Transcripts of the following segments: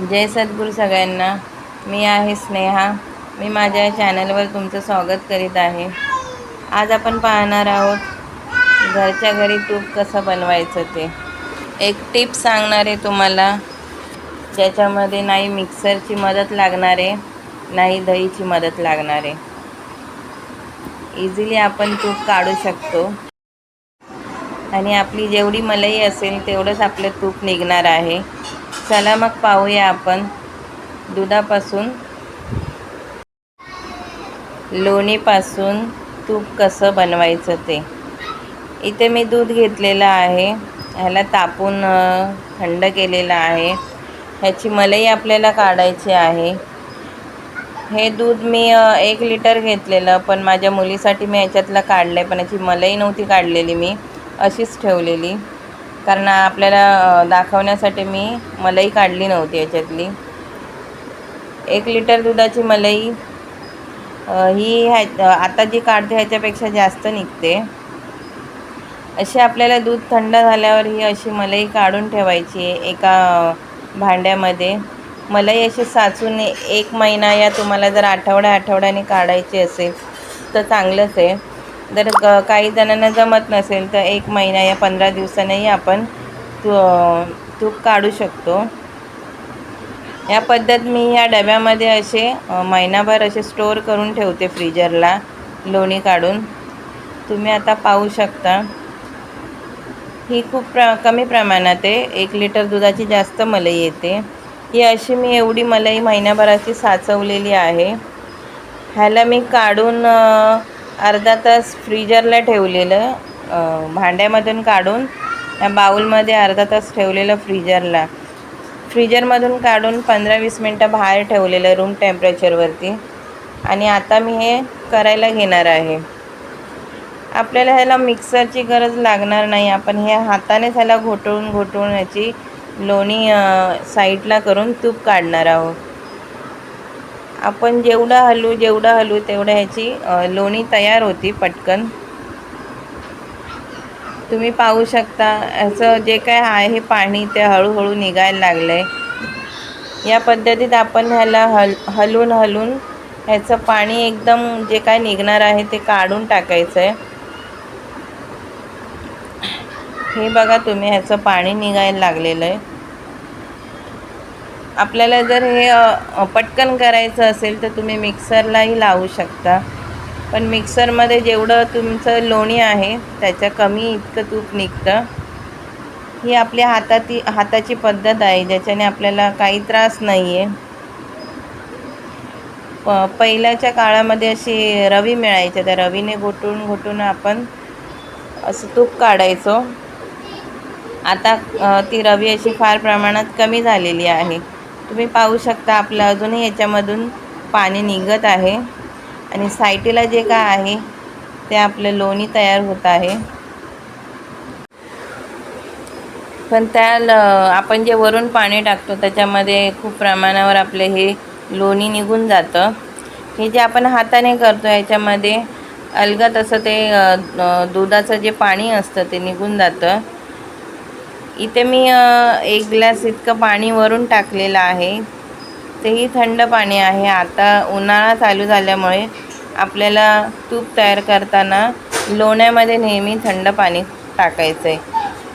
जय सद्गुरू सगळ्यांना. मी आहे स्नेहा. मी माझ्या चॅनलवर तुमचं स्वागत करीत आहे. आज आपण पाहणार आहोत घरच्या घरी तूप कसं बनवायचं ते. एक टिप सांगणार आहे तुम्हाला, ज्याच्यामध्ये नाही मिक्सरची मदत लागणार आहे, नाही दहीची मदत लागणार आहे. इझिली आपण तूप काढू शकतो आणि आपली जेवढी मलाई असेल तेवढंच आपलं तूप निघणार आहे. चला मग पाहूया आपण दुधापासून लोणीपासून तूप कसं बनवायचं ते. इथे मी दूध घेतलेलं आहे, ह्याला तापून थंड केलेलं आहे. ह्याची मलाई आपल्याला काढायची आहे. हे दूध मी 1 लिटर घेतलेलं, पण माझ्या मुलीसाठी मी ह्याच्यातलं काढलं आहे, पण याची मलाई नव्हती काढलेली, मी अशीच ठेवलेली, कारण आपल्याला दाखवण्यासाठी मी मलाई काढली नव्हती याच्यातली. 1 लिटर दुधाची मलाई ही आता जी काढते ह्याच्यापेक्षा जास्त निघते. अशी आपल्याला दूध थंड झाल्यावर ही अशी मलाई काढून ठेवायची आहे एका भांड्यामध्ये. मलाई अशी साचून 1 महिना या तुम्हाला जर आठवड्याने काढायची असेल तर चांगलंच आहे. जर काही जणांना जमत नसेल तर 1 महिना या 15 दिवसांनीही आपण तूप काढू शकतो. या पद्धत मी ह्या डब्यामध्ये असे महिनाभर असे स्टोअर करून ठेवते फ्रीजरला, लोणी काढून. तुम्ही आता पाहू शकता ही खूप कमी प्रमाणात आहे. 1 लिटर दुधाची जास्त मलाई येते. ही अशी मी एवढी मलाई महिनाभराची साचवलेली आहे. ह्याला मी काढून अर्धा तास फ्रीजरला ठेवलेलं, भांड्यामधून काढून या बाउलमध्ये अर्धा तास ठेवलेलं फ्रीजरमधून काढून 15-20 मिनटं बाहेर ठेवलेलं रूम टेम्परेचरवरती. आणि आता मी हे करायला घेणार आहे. आपल्याला ह्याला मिक्सरची गरज लागणार नाही. आपण हे हातानेच ह्याला घोटळून याची लोणी साईडला करून तूप काढणार आहोत. आपण जेवढं हलू तेवढं ह्याची लोणी तयार होती पटकन. तुम्ही पाहू शकता असं जे काय आहे पाणी ते हळूहळू निघायला लागलं आहे. या पद्धतीत आपण ह्याला हलवून ह्याचं पाणी एकदम जे काय निघणार आहे ते काढून टाकायचं आहे. हे बघा तुम्ही, ह्याचं पाणी निघायला लागलेलं आहे. आपल्याला जर हे पटकन करायचं असेल तर तुम्ही मिक्सरलाही लावू शकता, पण मिक्सरमध्ये जेवढं तुमचं लोणी आहे त्याच्या कमी इतकं तूप निघतं. ही आपल्या हाताची पद्धत आहे, ज्याच्याने आपल्याला काही त्रास नाही आहे. पहिल्याच्या काळामध्ये अशी रवी मिळायची, त्या रवीने घोटून आपण असं तूप काढायचो. आता ती रवी अशी फार प्रमाणात कमी झालेली आहे. तुम्ही पाहू शकता आपलं अजूनही याच्यामधून पाणी निघत आहे आणि साईडला जे काय आहे ते आपलं लोणी तयार होत आहे. पण आपण जे वरून पाणी टाकतो त्याच्यामध्ये खूप प्रमाणावर आपले हे लोणी निघून जातं. हे जे आपण हाताने करतो याच्यामध्ये अलगद असं ते दुधाचं जे पाणी असतं ते निघून जातं. इथे मी 1 ग्लास इतकं पाणी वरून टाकलेलं आहे. तेही थंड पाणी आहे. आता उन्हाळा चालू झाल्यामुळे आपल्याला तूप तयार करताना लोण्यामध्ये नेहमी थंड पाणी टाकायचं आहे.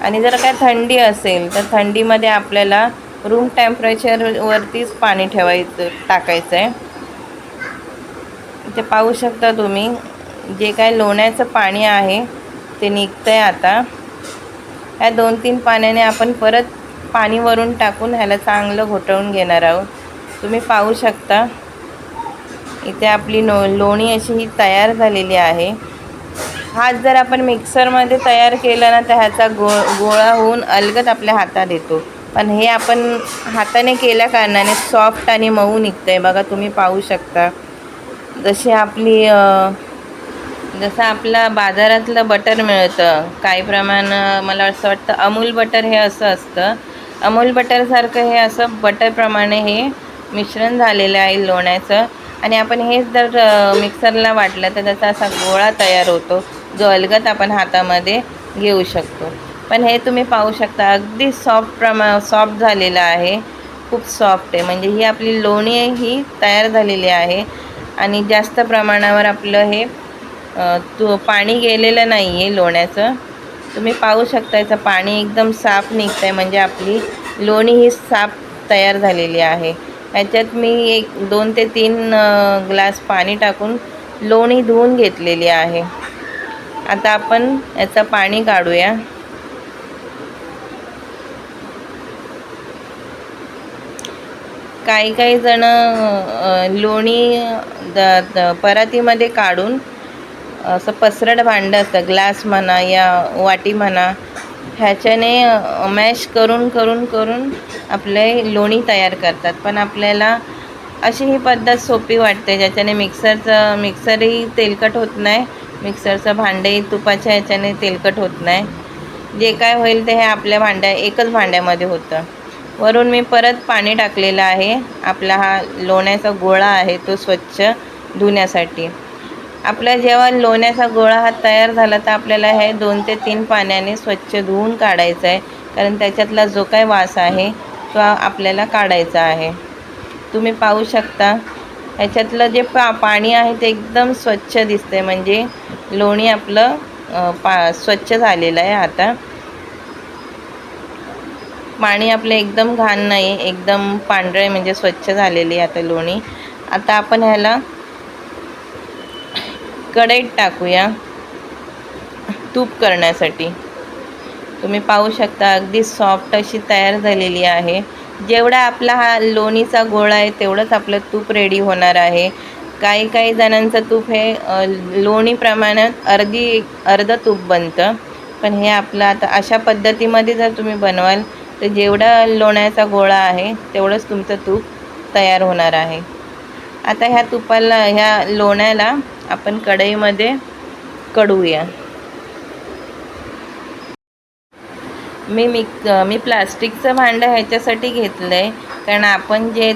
आणि जर काय थंडी असेल तर थंडीमध्ये आपल्याला रूम टेम्परेचरवरतीच पाणी टाकायचं आहे. इथे पाहू शकता तुम्ही, जे काय लोण्याचं पाणी आहे ते निघतं आहे. आता ह्या 2-3 पाण्याने आपण परत पाणी वरून टाकून ह्याला चांगलं घोटळून घेणार आहोत. तुम्ही पाहू शकता इथे आपली लोणी अशी ही तयार झालेली आहे. हात जर आपण मिक्सरमध्ये तयार केला ना तर ह्याचा गोळा होऊन अलगद आपल्या हातात येतो, पण हे आपण हाताने केल्या कारणाने सॉफ्ट आणि मऊ निघतं आहे. बघा तुम्ही पाहू शकता, जसं आपला बाजारातलं बटर मिळतं काही प्रमाण, मला असं वाटतं अमूल बटर हे असं असतं. अमूल बटरसारखं हे असं बटरप्रमाणे हे मिश्रण झालेलं आहे लोण्याचं. आणि आपण हेच जर मिक्सरला वाटलं तर त्याचा असा गोळा तयार होतो, जो अलगद आपण हातामध्ये घेऊ शकतो. पण हे तुम्ही पाहू शकता अगदी सॉफ्ट झालेलं आहे. खूप सॉफ्ट आहे. म्हणजे ही आपली लोणी आहे ही तयार झालेली आहे आणि जास्त प्रमाणावर आपलं हे पाणी गेलेलं नाही आहे लोण्याचं. तुम्ही पाहू शकता याचं पाणी एकदम साफ निघतं आहे, म्हणजे आपली लोणी ही साफ तयार झालेली आहे. ह्याच्यात मी 2 ते 3 ग्लास पाणी टाकून लोणी धुवून घेतलेली आहे. आता आपण याचं पाणी काढूया. काही जण लोणी परातीमध्ये काढून असं पसरट भांडं असतं, ग्लास म्हणा या वाटी म्हणा, ह्याच्याने मॅश करून आपले लोणी तयार करतात. पण आपल्याला अशी ही पद्धत सोपी वाटते, ज्याच्याने मिक्सरही तेलकट होत नाही, मिक्सरचं भांडंही तुपाच्या ह्याच्याने तेलकट होत नाही. जे काय होईल ते हे आपल्या एकच भांड्यामध्ये होतं. वरून मी परत पाणी टाकलेलं आहे. आपला हा लोण्याचा गोळा आहे तो स्वच्छ धुण्यासाठी. आपला जेव्हा लोण्याचा गोळा हा तयार झाला तर आपल्याला हे 2 ते 3 पाण्याने स्वच्छ धुवून काढायचं आहे, कारण त्याच्यातला जो काही वास आहे तो आपल्याला काढायचा आहे. तुम्ही पाहू शकता ह्याच्यातलं जे पाणी आहे ते एकदम स्वच्छ दिसतंय, म्हणजे लोणी आपलं स्वच्छ झालेलं आहे. आता पाणी आपलं एकदम घाण नाही, एकदम पांढरे म्हणजे स्वच्छ झालेली आहे आता लोणी. आता आपण ह्याला कढईत टाकूया तूप करण्यासाठी. तुम्ही पाहू शकता अगदी सॉफ्ट अशी तयार झालेली आहे. जेवढा आपला हा लोणीचा गोळा आहे तेवढंच आपलं तूप रेडी होणार आहे. काही जणांचं तूप हे लोणी प्रमाणात अर्धं तूप बनतं, पण हे आपलं आता अशा पद्धतीमध्ये जर तुम्ही बनवाल तर जेवढा लोण्याचा गोळा आहे तेवढंच तुमचं तूप तयार होणार आहे. आता ह्या लोण्याला आपण कढईमध्ये कडूया. मी प्लास्टिकचं भांडं ह्याच्यासाठी घेतलं आहे, कारण आपण जे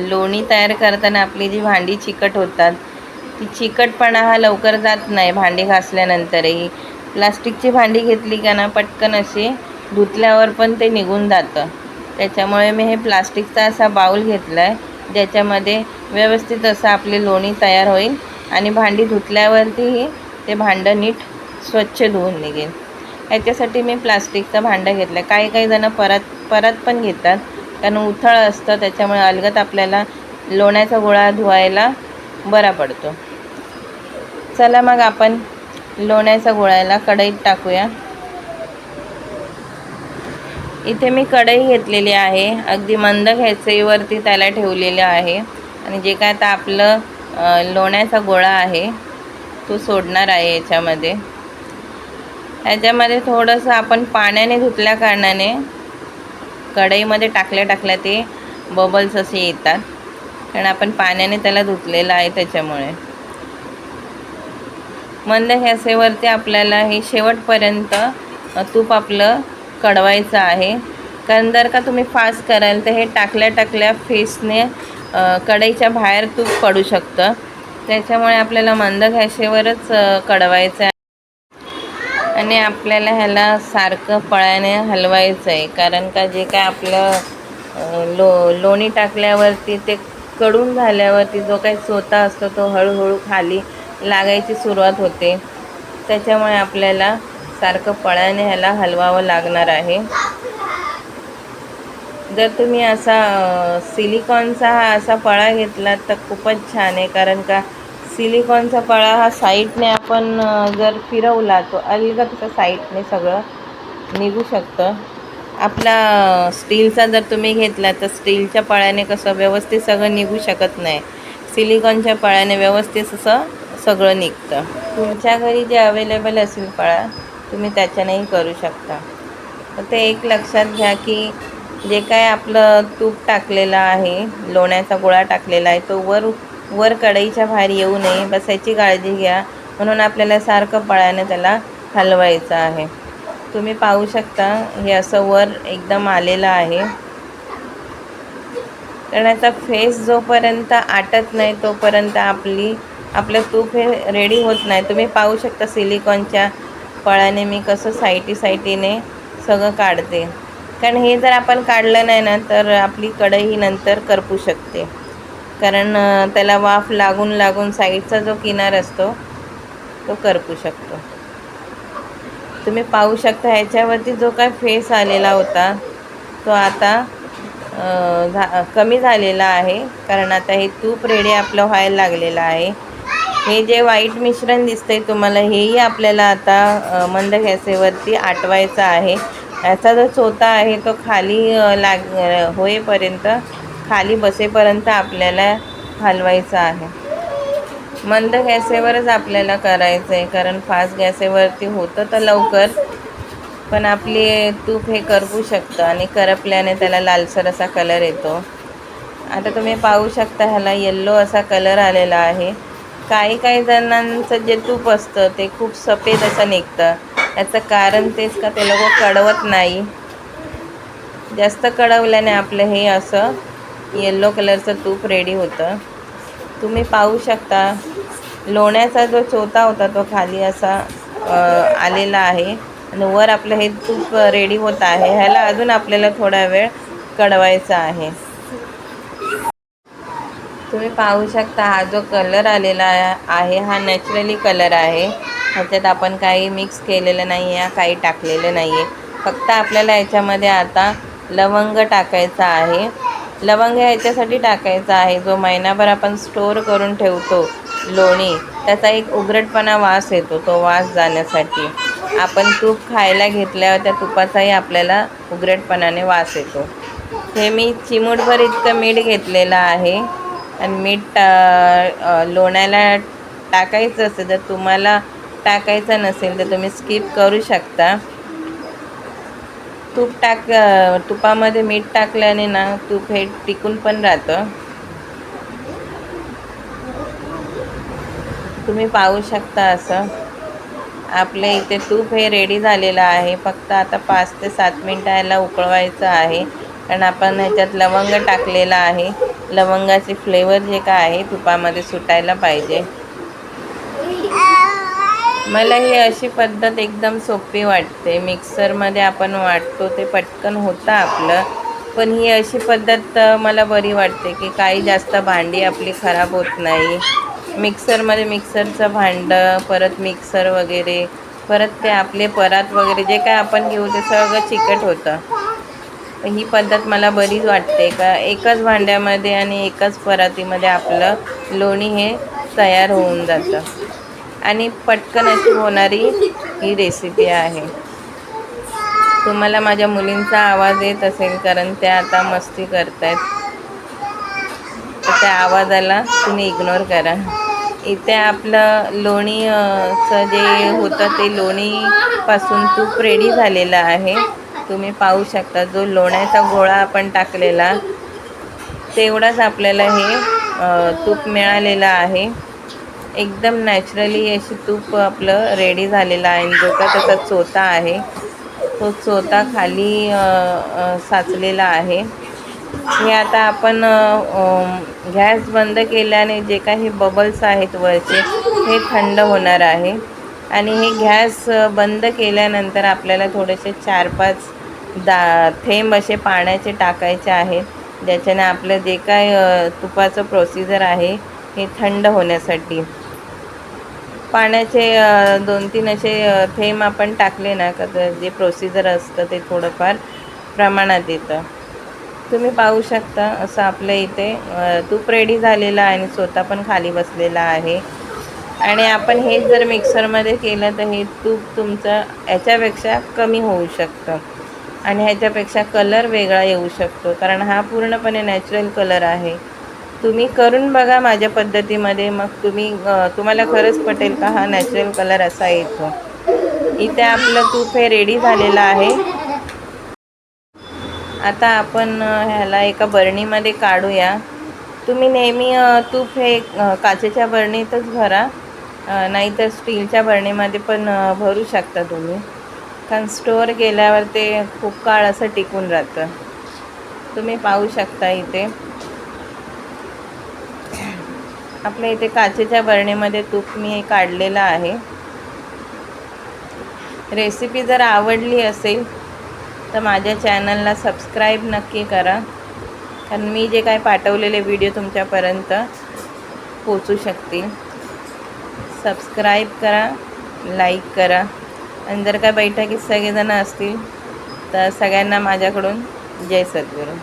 लोणी तयार करताना आपली जी भांडी चिकट होतात, ती चिकटपणा हा लवकर जात नाही भांडी घासल्यानंतरही. प्लास्टिकची भांडी घेतली का ना पटकन अशी धुतल्यावर पण ते निघून जातं. त्याच्यामुळे मी हे प्लास्टिकचा असा बाऊल घेतला आहे, ज्याच्यामध्ये व्यवस्थित असं आपली लोणी तयार होईल आणि भांडी धुतल्यावरतीही ते भांडं नीट स्वच्छ धुवून निघेल. याच्यासाठी मी प्लास्टिकचं भांडं घेतलं आहे. काही जणं परत पण घेतात, कारण उथळ असतं, त्याच्यामुळे अलगद आपल्याला लोण्याचा गोळा धुवायला बरा पडतो. चला मग आपण लोण्याचा गोळ्याला कढईत टाकूया. इथे मी कढई घेतलेली आहे, अगदी मंद गॅसवरती त्याला ठेवलेलं आहे आणि जे काय आता आपलं लोण्याचा गोळा आहे तो सोडणार आहे याच्यामध्ये. थोडंसं आपण पाण्याने धुतल्या कारणाने कढईमध्ये टाकल्या ते बबल्स असे येतात, कारण आपण पाण्याने त्याला धुतलेलं आहे. त्याच्यामुळे मंद गॅसवरती आपल्याला हे शेवटपर्यंत तूप आपलं कढवायचं आहे, कारण जर का तुम्ही फास्ट कराल तर हे टाकल्या फेसने कढईच्या बाहेर तूप पडू शकतं. त्याच्यामुळे आपल्याला मंद गॅसवरच कढवायचं आहे आणि आपल्याला ह्याला सारखं पळ्याने हलवायचं आहे, कारण का जे काय आपलं लोणी टाकल्यावरती ते कडून झाल्यावरती जो काही चोथा असतो तो हळूहळू खाली लागायची सुरुवात होते. त्याच्यामुळे आपल्याला सारखं पळ्याने ह्याला हलवावं लागणार आहे. जर तुम्ही असा सिलिकॉनचा हा असा पळा घेतला तर खूपच छान आहे, कारण का सिलिकॉनचा पळा हा साईडने आपण जर फिरवला तो अलगद तसं साईडने सगळं निघू शकतं. आपला स्टीलचा जर तुम्ही घेतला तर स्टीलच्या पळ्याने कसं व्यवस्थित सगळं निघू शकत नाही, सिलिकॉनच्या पळ्याने व्यवस्थित असं सगळं निघतं. तुमच्या घरी जे अवेलेबल असेल पळा तुम्ही त्याच्यानेही करू शकता. तर ते एक लक्षात घ्या की जे काय आपलं तूप टाकलेलं आहे, लोण्याचा गोळा टाकलेला आहे, तो वर कढईच्या बाहेर येऊ नये बस याची काळजी घ्या. म्हणून आपल्याला सारखं पळ्याने त्याला हलवायचं आहे. तुम्ही पाहू शकता हे असं वर एकदम आलेलं आहे, कारण याचा फेस जोपर्यंत आटत नाही तोपर्यंत आपलं तूप हे रेडी होत नाही. तुम्ही पाहू शकता सिलिकॉनच्या पळ्याने मी कसं साईटीने सगळं काढते. कारण हे जर आपण काढलं नाही ना तर आपली कढई नंतर करपू शकते, कारण त्याला वाफ लागून लागून साईडचा जो किनार असतो तो करपू शकतो. तुम्ही पाहू शकता ह्याच्यावरती जो काय फेस आलेला होता तो आता कमी झालेला आहे, कारण आता हे तूप रेडी आपलं व्हायला लागलेलं आहे. हे जे व्हाईट मिश्रण दिसतंय तुम्हाला, हेही आपल्याला आता मंद गॅसेवरती आटवायचं आहे. याचा जो चोथा आहे तो खाली होईपर्यंत, खाली बसेपर्यंत आपल्याला हलवायचा आहे. मंद गॅसेवरच आपल्याला करायचं आहे, कारण फास्ट गॅसेवरती होतं तर लवकर, पण आपले तूप हे करपू शकतं आणि करपल्याने त्याला लालसर असा कलर येतो. आता तुम्ही पाहू शकता ह्याला येल्लो असा कलर आलेला आहे. काही जणांचं जे तूप असतं ते खूप सफेद असं निघतं. याचं कारण तेच का ते लोक कढवत नाही. जास्त कढवल्याने आपलं हे असं येल्लो कलरचं तूप रेडी होतं. तुम्ही पाहू शकता लोण्याचा जो चोथा होता तो खाली असा आलेला आहे आणि वर आपलं हे तूप रेडी होत आहे. ह्याला अजून आपल्याला थोडा वेळ कढवायचा आहे. तुम्ही पाहू शकता हा जो कलर आलेला आहे हा नॅचरली कलर आहे. ह्याच्यात आपण काही मिक्स केलेलं नाही आहे, काही टाकलेलं नाही आहे. फक्त आपल्याला याच्यामध्ये आता लवंग टाकायचा आहे. लवंग ह्याच्यासाठी टाकायचा आहे, जो महिनाभर आपण स्टोअर करून ठेवतो लोणी, त्याचा एक उघरटपणा वास येतो, तो वास जाण्यासाठी. आपण तूप खायला घेतल्यावर त्या तुपाचाही आपल्याला उघरटपणाने वास येतो. हे मी चिमूटभर इतकं मीठ घेतलेलं आहे आणि मीठ लोण्याला टाकायचं असेल, जर तुम्हाला टाकायचं नसेल तर तुम्ही स्किप करू शकता. तुपामध्ये मीठ टाकल्याने ना तूप हे टिकून पण राहतं. तुम्ही पाहू शकता असं आपल्या इथे तूप हे रेडी झालेलं आहे. फक्त आता 5 ते 7 मिनटं याला उकळवायचं आहे, कारण आपण ह्याच्यात लवंग टाकलेला आहे. लवंगाचे फ्लेवर जे काय आहे तुपामध्ये सुटायला पाहिजे. मला ही अशी पद्धत एकदम सोपी वाटते. मिक्सरमध्ये आपण वाटतो ते पटकन होतं आपलं, पण ही अशी पद्धत मला बरी वाटते की काही जास्त भांडी आपली खराब होत नाही. मिक्सरमध्ये मिक्सरचं भांडं, परत मिक्सर वगैरे, परत ते आपले परात वगैरे जे काय आपण घेऊ ते सगळं चिकट होतं. ही पद्धत मला बरीच वाटते का एकच भांड्यामध्ये आणि एकच परातीमध्ये आपलं लोणी हे तयार होऊन जातं आणि पटकन अशी होणारी ही रेसिपी आहे. तुम्हाला माझ्या मुलींचा आवाज येत असेल, कारण त्या आता मस्ती करत आहेत, तर त्या आवाजाला तुम्ही इग्नोर करा. इथे आपलं लोणीचं जे होतं ते लोणीपासून तूप रेडी झालेलं आहे. तुम्ही पाहू शकता जो लोण्याचा गोळा आपण टाकलेला तेवढाच आपल्याला हे तूप मिळालेलं आहे. एकदम नॅचरली अशी तूप आपलं रेडी झालेलं आहे. जो का त्याचा चोथा आहे तो चोथा खाली साचलेला आहे. हे आता आपण गॅस बंद केल्याने जे काही बबल्स आहेत वरचे हे थंड होणार आहे आणि हे गॅस बंद केल्यानंतर आपल्याला थोडेसे 4-5 थेंब असे पाण्याचे टाकायचे आहेत, ज्याच्याने आपलं जे काय तुपाचं प्रोसिजर आहे हे थंड होण्यासाठी. पाण्याचे 2-3 असे थेंब आपण टाकले ना का जे प्रोसिजर असतं ते थोडंफार प्रमाणात येतं. तुम्ही पाहू शकता असं आपल्या इथे तूप रेडी झालेलं आहे आणि स्वतः पण खाली बसलेला आहे. आणि आपण हे जर मिक्सरमध्ये केलं तर हे तूप तुमचं ह्याच्यापेक्षा कमी होऊ शकतं आणि ह्याच्यापेक्षा कलर वेगळा येऊ शकतो, कारण हा पूर्णपणे नॅचरल कलर आहे. तुम्ही करून बघा माझ्या पद्धतीमध्ये, मग तुम्हाला खरंच पटेल का हा नॅचरल कलर असा येतो. इथे आपलं तूप हे रेडी झालेलं आहे. आता आपण ह्याला एका बरणीमध्ये काढूया. तुम्ही नेहमी तूप हे काचेच्या बरणीतच भरा, नाहीतर स्टीलच्या बरणीमध्ये पण भरू शकता तुम्ही, कारण स्टोअर केल्यावर ते खूप काळ असं टिकून राहतं. तुम्ही पाहू शकता इथे आपल्या इथे काचेच्या बरणीमध्ये तूप मी काढलेलं आहे. रेसिपी जर आवडली असेल तर माझ्या चॅनलला सबस्क्राईब नक्की करा, कारण मी जे काय पाठवलेले व्हिडिओ तुमच्यापर्यंत पोचू शकतील. सबस्क्राईब करा, लाईक करा, आणि जर का बैठकीत सगळेजण असतील तर सगळ्यांना माझ्याकडून जय सद्गुरू.